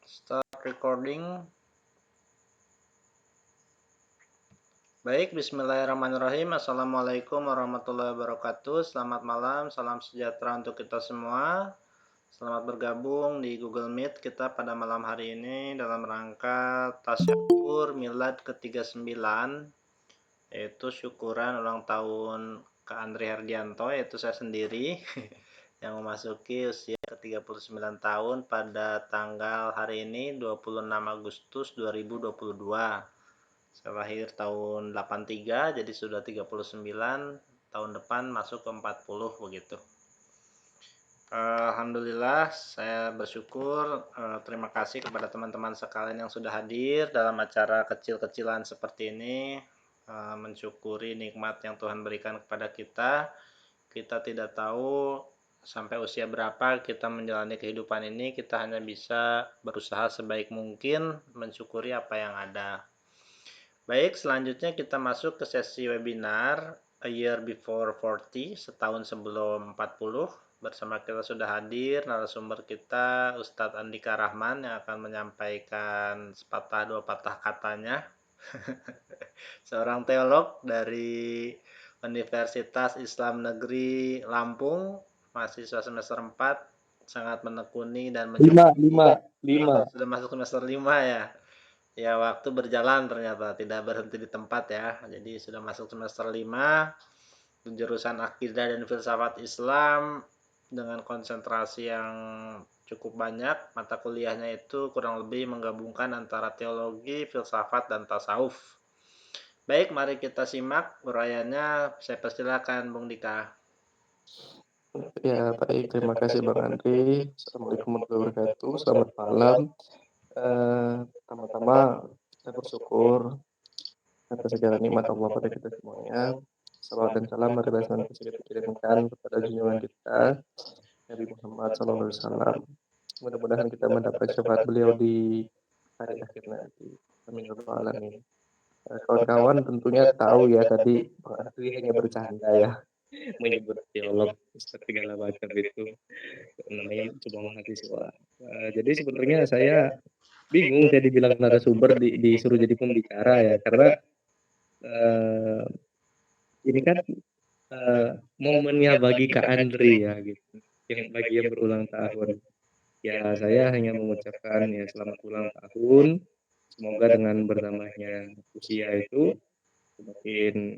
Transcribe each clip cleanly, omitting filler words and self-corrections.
Start recording. Baik, bismillahirrahmanirrahim. Assalamualaikum warahmatullahi wabarakatuh. Selamat malam, salam sejahtera untuk kita semua. Selamat bergabung di Google Meet kita pada malam hari ini dalam rangka Tasyakur Milad ke-39, yaitu syukuran ulang tahun Kak Andri Herdianto, yaitu saya sendiri yang memasuki usia ke-39 tahun pada tanggal hari ini 26 Agustus 2022. Saya lahir tahun 83, jadi sudah 39, tahun depan masuk ke 40 begitu. Alhamdulillah, saya bersyukur, terima kasih kepada teman-teman sekalian yang sudah hadir dalam acara kecil-kecilan seperti ini, mensyukuri nikmat yang Tuhan berikan kepada kita. Kita tidak tahu sampai usia berapa kita menjalani kehidupan ini, kita hanya bisa berusaha sebaik mungkin mensyukuri apa yang ada. Baik, selanjutnya kita masuk ke sesi webinar A Year Before 40, setahun sebelum 40. Bersama kita sudah hadir narasumber kita Ustadz Andika Rahman yang akan menyampaikan sepatah dua patah katanya. Seorang teolog dari Universitas Islam Negeri Lampung, mahasiswa semester 4, sangat menekuni dan lima. sudah masuk semester 5 ya. Ya, waktu berjalan ternyata tidak berhenti di tempat ya. Jadi sudah masuk semester 5, jurusan akidah dan filsafat Islam dengan konsentrasi yang cukup banyak. Mata kuliahnya itu kurang lebih menggabungkan antara teologi, filsafat, dan tasawuf. Baik, mari kita simak uraiannya. Saya persilakan Bung Dika. Ya, baik. Terima kasih Bang Andri. Assalamualaikum warahmatullahi wabarakatuh. Selamat malam. Pertama-tama saya bersyukur atas segala nikmat Allah pada kita semuanya. Salawat dan salam marilah senantiasa kita kirimkan kepada junjungan kita Nabi Muhammad SAW. Mudah-mudahan kita mendapat syafaat beliau di hari akhir nanti. Amin ya rabbal alamin. Kawan-kawan tentunya tahu ya tadi Bang Andri hanya bercanda ya menyebut teolog segala macam itu namanya coba mahasiswa. Jadi sebenarnya saya bingung saya dibilang narasumber disuruh jadi pembicara ya karena ini kan momennya bagi Kak Andri ya gitu, yang bagi yang berulang tahun. Ya saya hanya mengucapkan ya selamat ulang tahun. Semoga dengan bertambahnya usia itu semakin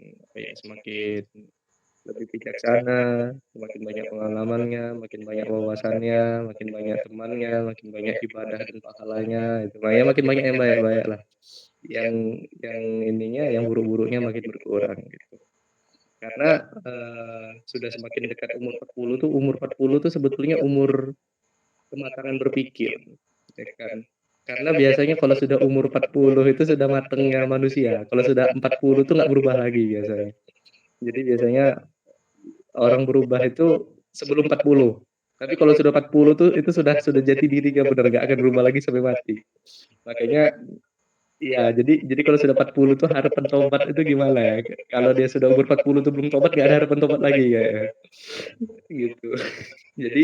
lebih bijaksana, semakin banyak pengalamannya, makin banyak wawasannya, makin banyak temannya, makin banyak ibadah dan pahalanya, itu ya makin banyak yang baik-baik lah. Yang ininya, yang buruk-buruknya makin berkurang gitu. Karena sudah semakin dekat umur 40 tuh sebetulnya umur kematangan berpikir, ya kan? Karena biasanya kalau sudah umur 40 itu sudah matengnya manusia. Kalau sudah 40 tuh nggak berubah lagi biasanya. Jadi biasanya orang berubah itu sebelum 40. Tapi kalau sudah 40 tuh itu sudah jati diri ya benar, nggak akan berubah lagi sampai mati. Makanya ya jadi kalau sudah 40 tuh harapan tobat itu gimana ya? Kalau dia sudah umur 40 tuh belum tobat nggak ada harapan tobat lagi ya. Gitu. Jadi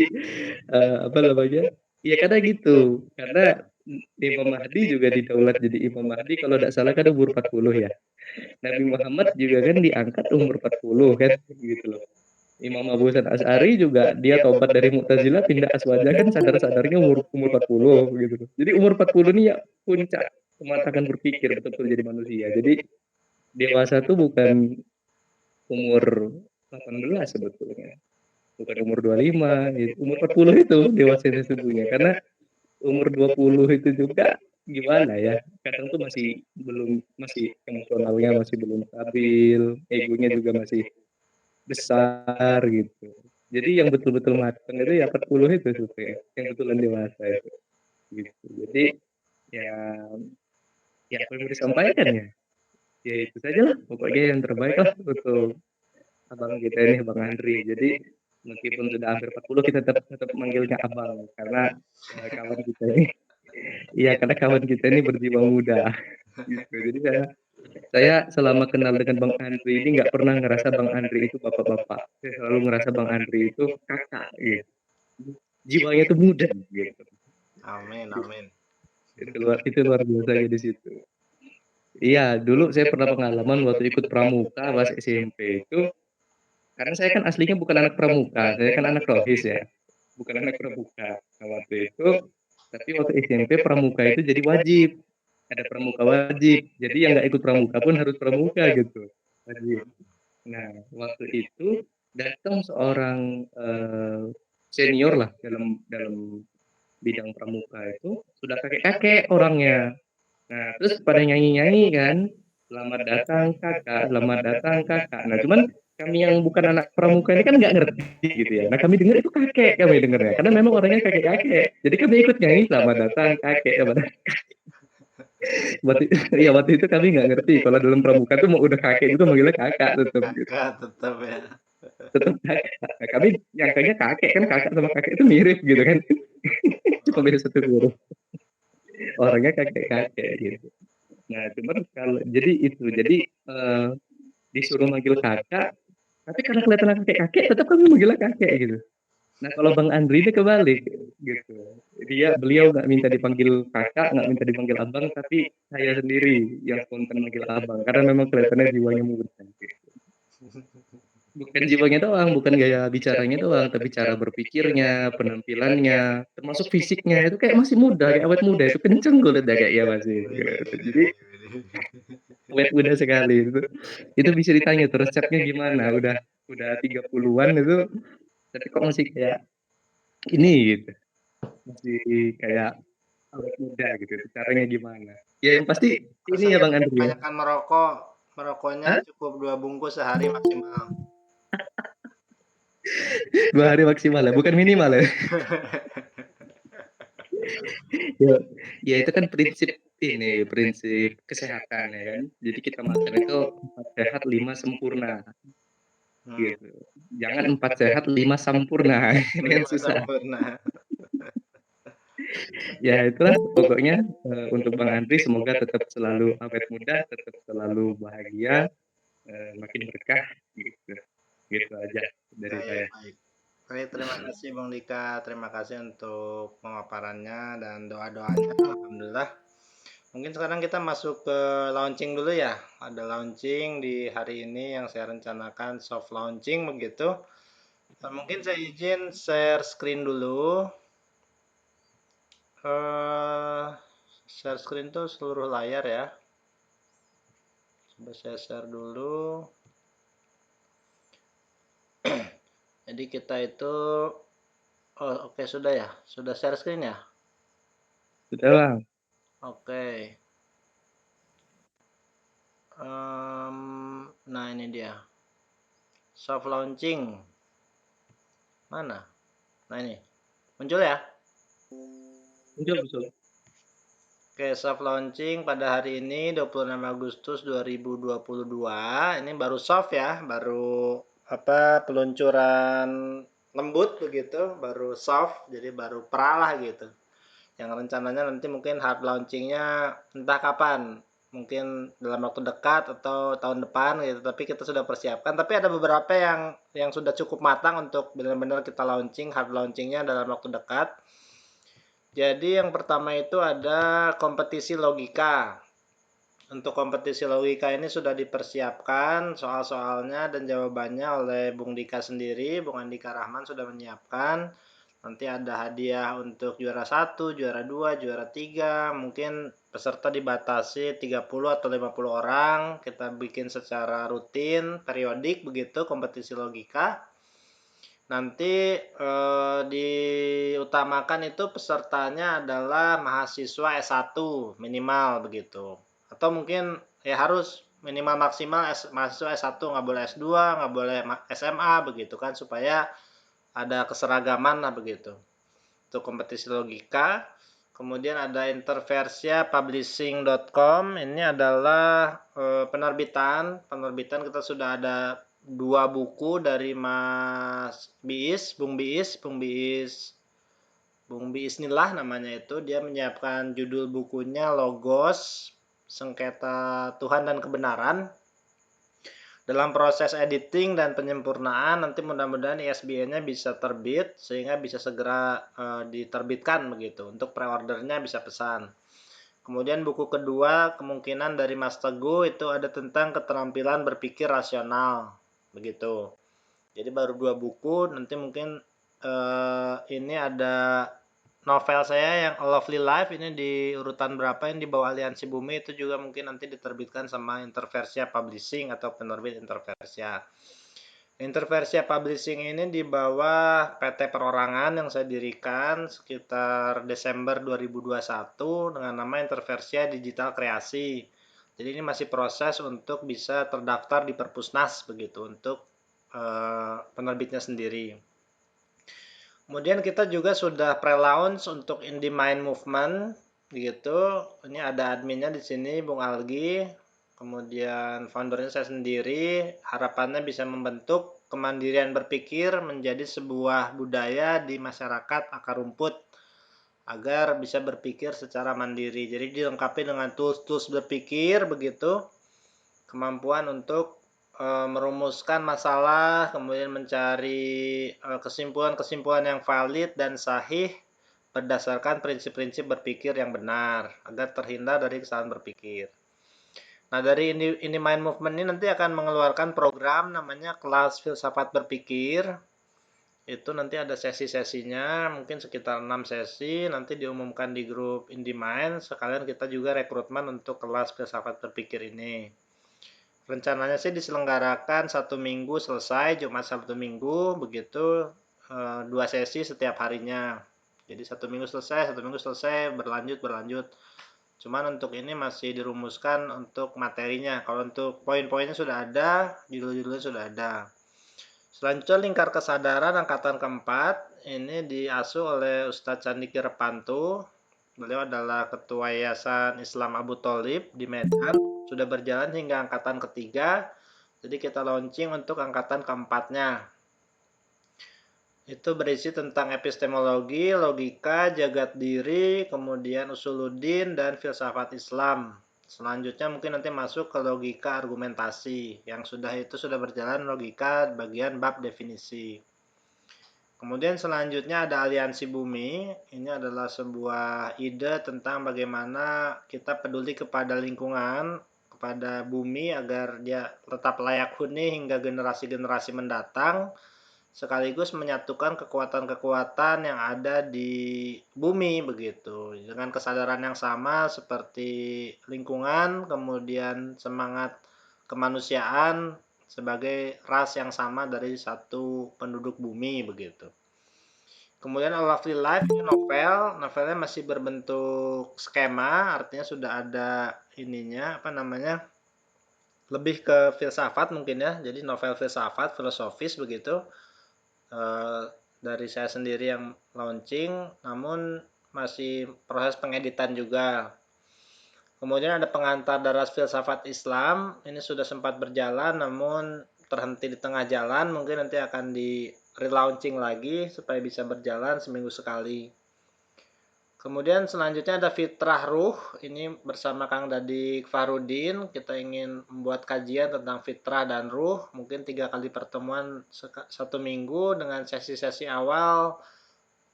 apa namanya? Ya karena gitu. Karena Imam Mahdi juga didaulat jadi Imam Mahdi kalau tidak salah kan umur 40 ya. Nabi Muhammad juga kan diangkat umur 40 kan gitu loh. Imam Abu Hasan Asy'ari juga dia tobat dari Mu'tazilah pindah Aswaja kan sadar-sadarnya umur 40 gitu. Jadi umur 40 ini ya puncak kematangan berpikir betul-betul jadi manusia. Jadi dewasa itu bukan umur 18 sebetulnya. Bukan umur 25, gitu. Umur 40 itu dewasa sesungguhnya. Karena umur 20 itu juga gimana ya? Kadang tuh masih emosionalnya masih belum stabil, egonya juga masih besar gitu. Jadi yang betul-betul matang itu ya 40 itu sebetulnya, yang betulan dewasa itu. Gitu. Jadi ya apa yang mau disampaikan ya? Ya itu saja lah. Pokoknya yang terbaik lah untuk abang kita ini, Bang Andri. Jadi meskipun sudah hampir 40 kita tetap manggilnya abang karena kawan kita ini karena kawan kita ini berjiwa muda gitu. Jadi saya selama kenal dengan Bang Andri ini nggak pernah ngerasa Bang Andri itu bapak-bapak. Saya selalu ngerasa Bang Andri itu kakak gitu. Jiwanya itu muda gitu. Amin, amin. Itu luar biasanya di situ. Iya, dulu saya pernah pengalaman waktu ikut pramuka pas SMP itu, karena saya kan aslinya bukan anak pramuka, saya kan anak rohis ya, bukan anak pramuka. Nah, waktu itu tapi waktu SMP pramuka itu jadi wajib, ada pramuka wajib. Jadi yang nggak ikut pramuka pun harus pramuka gitu, wajib. Nah, waktu itu datang seorang, senior lah dalam dalam bidang pramuka itu, sudah kakek-kakek orangnya. Nah, terus pada nyanyi-nyanyi kan, "Selamat datang Kakak, selamat datang Kakak." Nah, cuman kami yang bukan anak pramuka ini kan nggak ngerti gitu ya. Nah, kami dengar itu kakek kami dengarnya, karena memang orangnya kakek-kakek. Jadi kami ikut nyanyi, "Selamat datang kakek." Waktu iya, waktu itu kami nggak ngerti kalau dalam pramuka tuh mau udah kakek itu manggilnya kakak tetep gitu, Kakak tetap ya. tetep kakak. Nah, kami nyangkanya kakek, kan kakak sama kakek itu mirip gitu kan, cuma beda satu huruf. Orangnya kakek-kakek gitu. Nah, cuman kalau jadi itu, jadi, disuruh manggil kakak, tapi karena kelihatan kakek-kakek, tetap kami manggilnya kakek gitu. Nah, kalau Bang Andri ini kebalik gitu. Beliau nggak minta dipanggil kakak, nggak minta dipanggil abang, tapi saya sendiri yang spontan manggil abang, karena memang kelihatannya jiwanya muda gitu. Bukan jiwanya doang, bukan gaya bicaranya doang, tapi cara berpikirnya, penampilannya, termasuk fisiknya itu kayak masih muda, kayak awet muda, itu kenceng kulitnya kayaknya masih Widih, gitu. widih, Jadi widih, widih. awet muda sekali itu bisa ditanya tuh resepnya gimana, udah 30-an itu, tapi kok masih kayak ini gitu, masih kayak awet muda gitu, itu caranya gimana? Ya yang pasti ini ya Rasanya Bang Andri ya, kebanyakan merokok, merokoknya hah? cukup 2 bungkus sehari maksimal. 2 hari maksimal ya, bukan minimal ya? Ya, ya itu kan prinsip ini, prinsip kesehatan ya kan. Jadi kita makan itu 4 sehat 5 sempurna Hmm, gitu. Jangan 4 sehat 5 sampurna, ini kan 5 susah. sempurna. Ya itulah pokoknya, untuk Bang Andri semoga tetap selalu awet muda, tetap selalu bahagia, makin berkah gitu. Gitu aja dari Baik, saya. baik. Baik, terima kasih Bang Dika. Terima kasih untuk pemaparannya dan doa-doanya. Alhamdulillah. Mungkin sekarang kita masuk ke launching dulu ya. Ada launching di hari ini yang saya rencanakan soft launching begitu. Mungkin saya izin share screen dulu. eh Share screen tuh seluruh layar ya. Coba saya share dulu. Jadi kita itu, oh oke sudah ya, sudah share screen ya. Sudah Bang, Oke. Nah ini dia soft launching mana? Nah ini muncul ya. muncul muncul. Oke, soft launching pada hari ini 26 Agustus 2022. Ini baru soft ya, baru apa peluncuran lembut begitu, baru soft, jadi baru peralah gitu. Yang rencananya nanti mungkin hard launchingnya entah kapan, mungkin dalam waktu dekat atau tahun depan gitu. Tapi kita sudah persiapkan. Tapi ada beberapa yang sudah cukup matang untuk benar-benar kita launching, hard launchingnya dalam waktu dekat. Jadi yang pertama itu ada kompetisi logika. Untuk kompetisi logika ini sudah dipersiapkan soal-soalnya dan jawabannya oleh Bung Dika sendiri. Bung Andika Rahman sudah menyiapkan. Nanti ada hadiah untuk juara 1, juara 2, juara 3. Mungkin peserta dibatasi 30 atau 50 orang. Kita bikin secara rutin, periodik begitu kompetisi logika. Nanti diutamakan itu pesertanya adalah mahasiswa S1 minimal begitu. Atau mungkin ya harus minimal maksimal mahasiswa S1, nggak boleh S2, nggak boleh SMA begitu kan, supaya ada keseragaman lah begitu. Untuk kompetisi logika. Kemudian ada interversia.publishing.com. Ini adalah penerbitan kita sudah ada 2 buku dari Bung Biis Nilah namanya itu. Dia menyiapkan judul bukunya Logos, Sengketa Tuhan dan Kebenaran. Dalam proses editing dan penyempurnaan nanti mudah-mudahan ISBN-nya bisa terbit sehingga bisa segera diterbitkan begitu. Untuk pre-ordernya bisa pesan. Kemudian buku kedua kemungkinan dari Mas Teguh itu ada tentang keterampilan berpikir rasional, begitu. Jadi baru 2 buku, nanti mungkin ini ada novel saya yang A Lovely Life, ini di urutan berapa yang di bawah Aliansi Bumi, itu juga mungkin nanti diterbitkan sama Interversia Publishing atau penerbit Interversia. Interversia Publishing ini di bawah PT Perorangan yang saya dirikan sekitar Desember 2021 dengan nama Interversia Digital Kreasi. Jadi ini masih proses untuk bisa terdaftar di Perpusnas begitu untuk penerbitnya sendiri. Kemudian kita juga sudah pre-launch untuk Indie Mind Movement gitu. Ini ada adminnya di sini Bung Algi. Kemudian foundernya saya sendiri, harapannya bisa membentuk kemandirian berpikir menjadi sebuah budaya di masyarakat akar rumput agar bisa berpikir secara mandiri. Jadi dilengkapi dengan tools-tools berpikir begitu, kemampuan untuk merumuskan masalah, kemudian mencari kesimpulan-kesimpulan yang valid dan sahih berdasarkan prinsip-prinsip berpikir yang benar agar terhindar dari kesalahan berpikir. Nah, dari ini Mind Movement ini nanti akan mengeluarkan program namanya kelas filsafat berpikir. Itu nanti ada sesi-sesinya, mungkin sekitar 6 sesi, nanti diumumkan di grup Indie Mind, sekalian kita juga rekrutmen untuk kelas filsafat berpikir ini. Rencananya sih diselenggarakan 1 minggu selesai, Jumat Sabtu Minggu, begitu 2 sesi setiap harinya. Jadi 1 minggu selesai, berlanjut. Cuman untuk ini masih dirumuskan untuk materinya. Kalau untuk poin-poinnya sudah ada, judul-judulnya sudah ada. Selanjutnya lingkar kesadaran angkatan keempat ini diasuh oleh Ustadz Candiki Repantu. Beliau adalah ketua Yayasan Islam Abu Tholib di Medan. Sudah berjalan hingga angkatan ketiga. Jadi kita launching untuk angkatan keempatnya. Itu berisi tentang epistemologi, logika, jagat diri, kemudian usuluddin, dan filsafat Islam. Selanjutnya mungkin nanti masuk ke logika argumentasi. Yang sudah berjalan logika bagian bab definisi. Kemudian selanjutnya ada Aliansi Bumi. Ini adalah sebuah ide tentang bagaimana kita peduli kepada lingkungan, kepada bumi agar dia tetap layak huni hingga generasi-generasi mendatang, sekaligus menyatukan kekuatan-kekuatan yang ada di bumi begitu dengan kesadaran yang sama seperti lingkungan, kemudian semangat kemanusiaan sebagai ras yang sama dari satu penduduk bumi begitu. Kemudian A Lovely Life ini novelnya masih berbentuk skema, artinya sudah ada ininya lebih ke filsafat mungkin ya, jadi novel filsafat filosofis begitu. Dari saya sendiri yang launching, namun masih proses pengeditan juga. Kemudian ada pengantar daras filsafat Islam, ini sudah sempat berjalan namun terhenti di tengah jalan, mungkin nanti akan di relaunching lagi supaya bisa berjalan seminggu sekali. Kemudian selanjutnya ada Fitrah Ruh, ini bersama Kang Dadik Farudin, kita ingin membuat kajian tentang fitrah dan ruh, mungkin 3 kali pertemuan 1 minggu dengan sesi-sesi awal,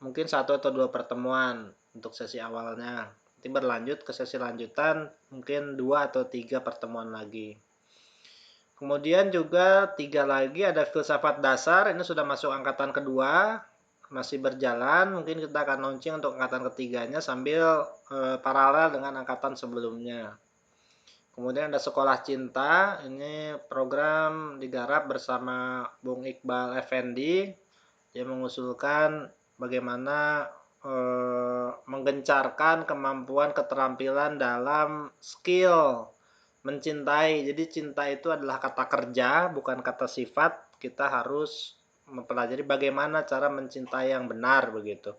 mungkin 1 atau 2 pertemuan untuk sesi awalnya. Nanti berlanjut ke sesi lanjutan, mungkin 2 atau 3 pertemuan lagi. Kemudian juga 3 lagi ada filsafat dasar, ini sudah masuk angkatan kedua, masih berjalan, mungkin kita akan launching untuk angkatan ketiganya sambil paralel dengan angkatan sebelumnya. Kemudian ada Sekolah Cinta, ini program digarap bersama Bung Iqbal Effendi. Dia mengusulkan bagaimana menggencarkan kemampuan keterampilan dalam skill mencintai. Jadi cinta itu adalah kata kerja, bukan kata sifat. Kita harus mempelajari bagaimana cara mencintai yang benar begitu.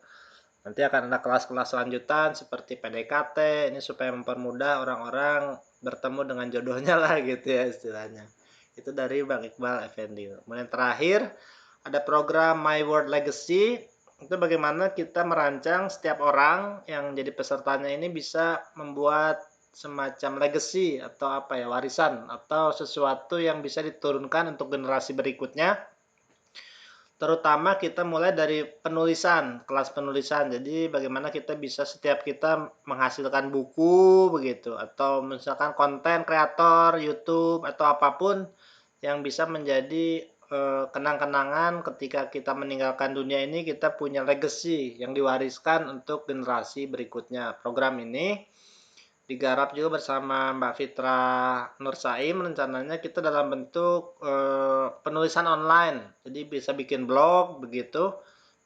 Nanti akan ada kelas-kelas lanjutan seperti PDKT, ini supaya mempermudah orang-orang bertemu dengan jodohnya lah gitu ya istilahnya. Itu dari Bang Iqbal Effendi. Kemudian terakhir ada program My World Legacy. Itu bagaimana kita merancang setiap orang yang jadi pesertanya ini bisa membuat semacam legacy atau warisan atau sesuatu yang bisa diturunkan untuk generasi berikutnya. terutama kita mulai dari penulisan, kelas penulisan. Jadi bagaimana kita bisa setiap kita menghasilkan buku begitu, atau misalkan konten kreator YouTube atau apapun yang bisa menjadi kenang-kenangan ketika kita meninggalkan dunia ini, kita punya legacy yang diwariskan untuk generasi berikutnya. Program ini digarap juga bersama Mbak Fitra Nursaim. Rencananya kita dalam bentuk penulisan online, jadi bisa bikin blog begitu,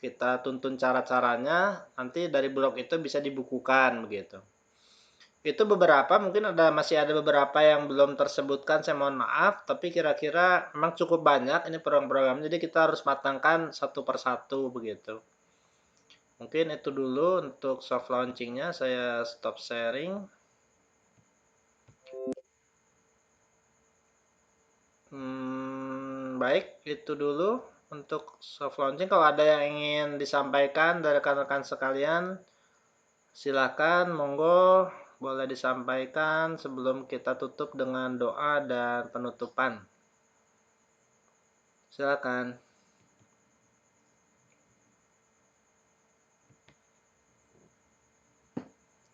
kita tuntun cara-caranya, nanti dari blog itu bisa dibukukan begitu. Itu beberapa, mungkin masih ada beberapa yang belum tersebutkan, saya mohon maaf, tapi kira-kira memang cukup banyak ini program-programnya, jadi kita harus matangkan satu persatu begitu. Mungkin itu dulu untuk soft launchingnya, saya stop sharing. Baik, itu dulu untuk soft launching. Kalau ada yang ingin disampaikan dari rekan-rekan sekalian, silakan, monggo, boleh disampaikan sebelum kita tutup dengan doa dan penutupan. Silakan.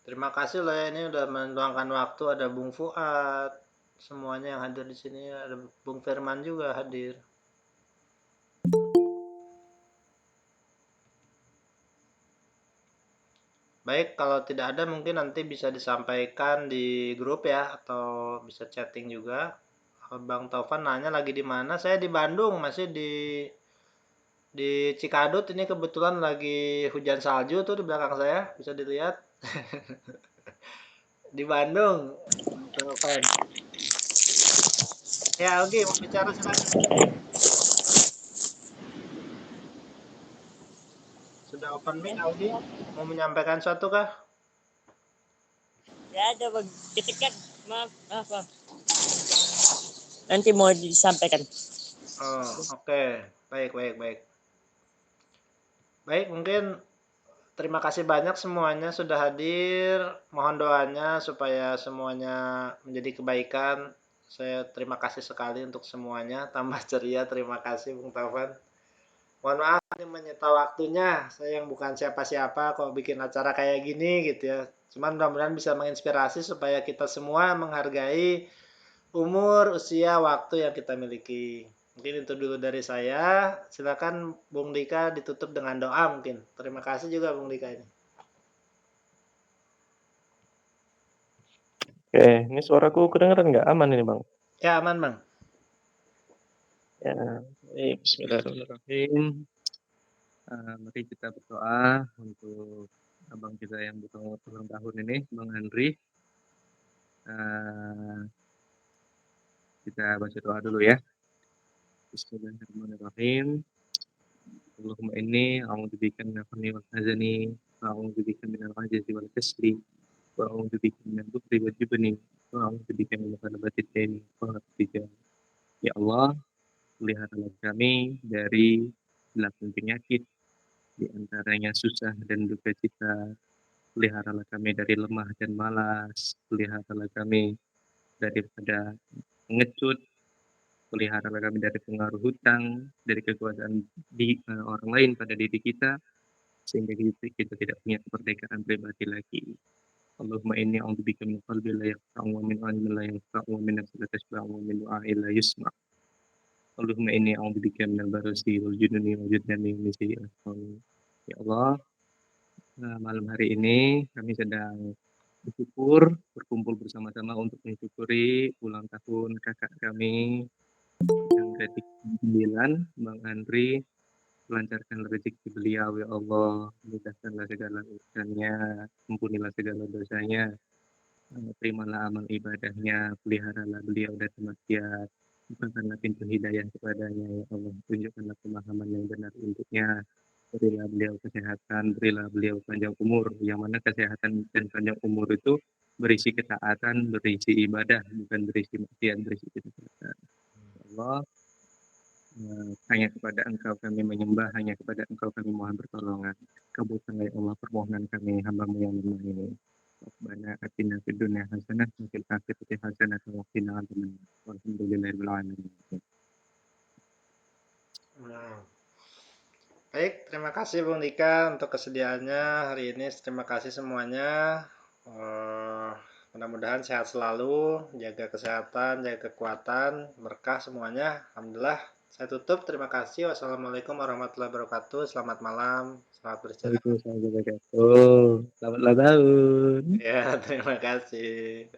Terima kasih loh ya, ini udah meluangkan waktu, ada Bung Fuad, semuanya yang hadir di sini, ada Bung Firman juga hadir. Baik, kalau tidak ada mungkin nanti bisa disampaikan di grup ya, atau bisa chatting juga. Bang Taufan nanya lagi di mana? Saya di Bandung, masih di Cikadut. Ini kebetulan lagi hujan salju tuh di belakang saya, bisa dilihat. Di Bandung, Bang Taufan. Ya, Ogi, mau bicara silakan. Sudah open mic, Aldi? Mau menyampaikan sesuatu kah? Ya ada ketika maaf apa nanti mau disampaikan. Oh, oke. Baik, baik, baik. Baik, mungkin terima kasih banyak semuanya sudah hadir. Mohon doanya supaya semuanya menjadi kebaikan. Saya terima kasih sekali untuk semuanya. Tambah ceria, terima kasih Bung Taufan. Mohon maaf ini menyita waktunya. Saya yang bukan siapa-siapa kok bikin acara kayak gini gitu ya. Cuman mudah-mudahan bisa menginspirasi supaya kita semua menghargai umur, usia, waktu yang kita miliki. Mungkin itu dulu dari saya. Silakan Bung Dika ditutup dengan doa mungkin. Terima kasih juga Bung Dika ini. Oke, ini suaraku kedengeran nggak? Aman ini Bang? Ya aman Bang. Ya, baik. Bismillahirrahmanirrahim. Mari kita berdoa untuk abang kita yang ulang tahun ini, Bang Andri. Kita baca doa dulu ya. Bismillahirrahmanirrahim. Allahumma inni a'udzubika min al-hammi wal hazani wa a'udzubika min al-'ajzi wal kasli wa a'udzubika min al-bukhli wal jubni wa a'udzubika min ghalabati ad-daini wa ghalabatil Ya Allah, peliharalah kami dari 8 penyakit, di antaranya susah dan duka cita. Peliharalah kami dari lemah dan malas. Peliharalah kami daripada pengecut. Peliharalah kami dari pengaruh hutang, dari kekuasaan orang lain pada diri kita, sehingga kita tidak punya kemerdekaan pribadi lagi. Allahumma inni a'udzubika min qalbin la yaqta'u wa min 'ilmin la yanfa'u wa min nafsin la tashba'u wa min du'a'in la yusma'. Allahumma inni a'udzubika minal barasi wal jununi wal judami wa min sayyi'ati a'mal. Ya Allah, malam hari ini kami sedang berkumpul bersama-sama untuk mensyukuri ulang tahun kakak kami yang ke-9, Bang Andri. Lancarkan rezeki beliau ya Allah, mudahkanlah segala urusannya, ampunilah segala dosanya, terimalah amal ibadahnya, peliharalah beliau dari maksiat, bukakanlah pintu hidayah kepadanya ya Allah, tunjukkanlah pemahaman yang benar untuknya, berilah beliau kesehatan, berilah beliau panjang umur, yang mana kesehatan dan panjang umur itu berisi ketaatan, berisi ibadah, bukan berisi maksiat, berisi ketaatan. Ya Allah, hanya kepada Engkau kami menyembah, hanya kepada Engkau kami mohon pertolongan. Kabulkanlah ya Allah permohonan kami, hamba-Mu yang lemah ini. Rabbana atina fid dunya hasanah wa fil akhirati hasanah wa qina adzabannar. Walhamdulillahirabbil alamin. Nah, Baik, terima kasih Bung Dika untuk kesediaannya hari ini. Terima kasih semuanya. Mudah-mudahan sehat selalu, jaga kesehatan, jaga kekuatan, berkah semuanya. Alhamdulillah. Saya tutup. Terima kasih. Wassalamualaikum warahmatullahi wabarakatuh. Selamat malam. Selamat beristirahat. Waalaikumsalam warahmatullahi wabarakatuh. Selamat ulang tahun. Ya, terima kasih.